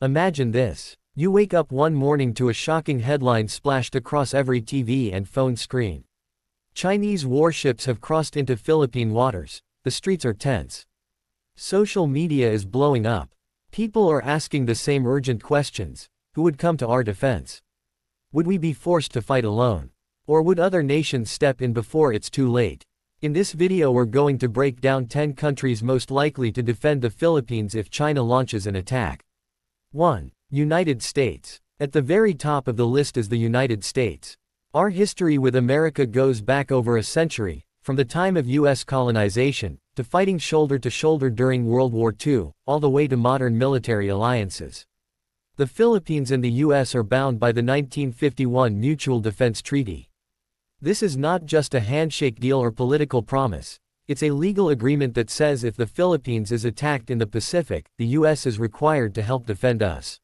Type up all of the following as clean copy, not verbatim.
Imagine this. You wake up one morning to a shocking headline splashed across every TV and phone screen. Chinese warships have crossed into Philippine waters. The streets are tense. Social media is blowing up. People are asking the same urgent questions. Who would come to our defense? Would we be forced to fight alone? Or would other nations step in before it's too late? In this video we're going to break down 10 countries most likely to defend the Philippines if China launches an attack. 1. United States. At the very top of the list is the United States. Our history with America goes back over a century, from the time of U.S. colonization, to fighting shoulder to shoulder during World War II, all the way to modern military alliances. The Philippines and the U.S. are bound by the 1951 Mutual Defense Treaty. This is not just a handshake deal or political promise. It's a legal agreement that says if the Philippines is attacked in the Pacific, the U.S. is required to help defend us.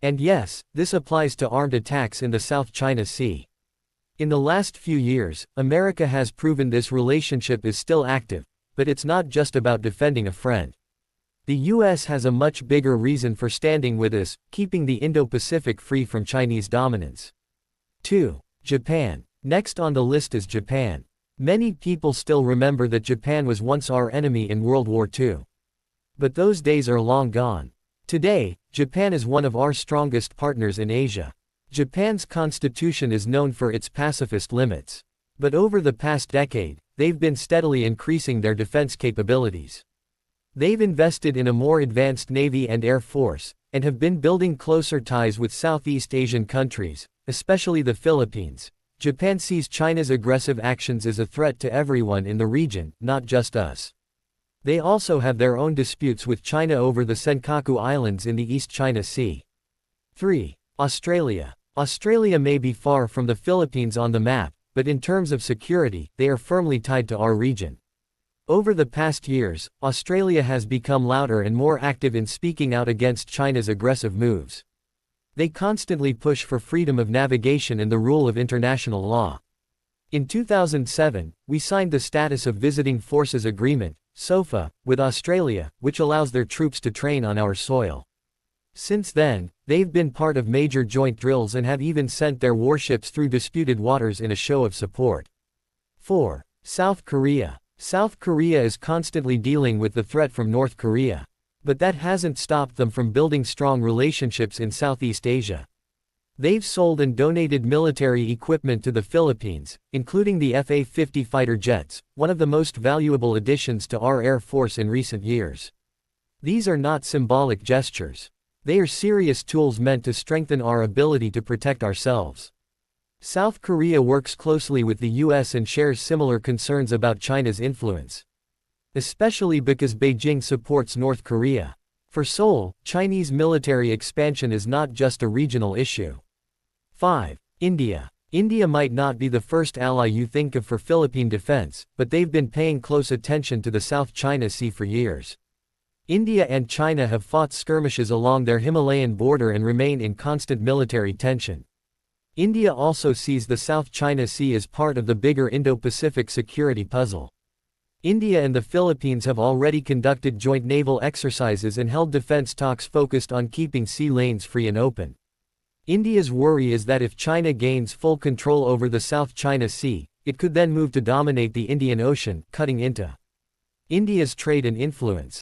And yes, this applies to armed attacks in the South China Sea. In the last few years, America has proven this relationship is still active, but it's not just about defending a friend. The U.S. has a much bigger reason for standing with us, keeping the Indo-Pacific free from Chinese dominance. 2. Japan. Next on the list is Japan. Many people still remember that Japan was once our enemy in World War II. But those days are long gone. Today, Japan is one of our strongest partners in Asia. Japan's constitution is known for its pacifist limits. But over the past decade, they've been steadily increasing their defense capabilities. They've invested in a more advanced Navy and Air Force, and have been building closer ties with Southeast Asian countries, especially the Philippines. Japan sees China's aggressive actions as a threat to everyone in the region, not just us. They also have their own disputes with China over the Senkaku Islands in the East China Sea. 3. Australia. Australia may be far from the Philippines on the map, but in terms of security, they are firmly tied to our region. Over the past years, Australia has become louder and more active in speaking out against China's aggressive moves. They constantly push for freedom of navigation and the rule of international law. In 2007, we signed the Status of Visiting Forces Agreement, SOFA, with Australia, which allows their troops to train on our soil. Since then, they've been part of major joint drills and have even sent their warships through disputed waters in a show of support. 4. South Korea. South Korea is constantly dealing with the threat from North Korea. But that hasn't stopped them from building strong relationships in Southeast Asia. They've sold and donated military equipment to the Philippines, including the F-A-50 fighter jets, one of the most valuable additions to our Air Force in recent years. These are not symbolic gestures. They are serious tools meant to strengthen our ability to protect ourselves. South Korea works closely with the U.S. and shares similar concerns about China's influence. Especially because Beijing supports North Korea. For Seoul, Chinese military expansion is not just a regional issue. 5. India. India might not be the first ally you think of for Philippine defense, but they've been paying close attention to the South China Sea for years. India and China have fought skirmishes along their Himalayan border and remain in constant military tension. India also sees the South China Sea as part of the bigger Indo-Pacific security puzzle. India and the Philippines have already conducted joint naval exercises and held defense talks focused on keeping sea lanes free and open. India's worry is that if China gains full control over the South China Sea, it could then move to dominate the Indian Ocean, cutting into India's trade and influence.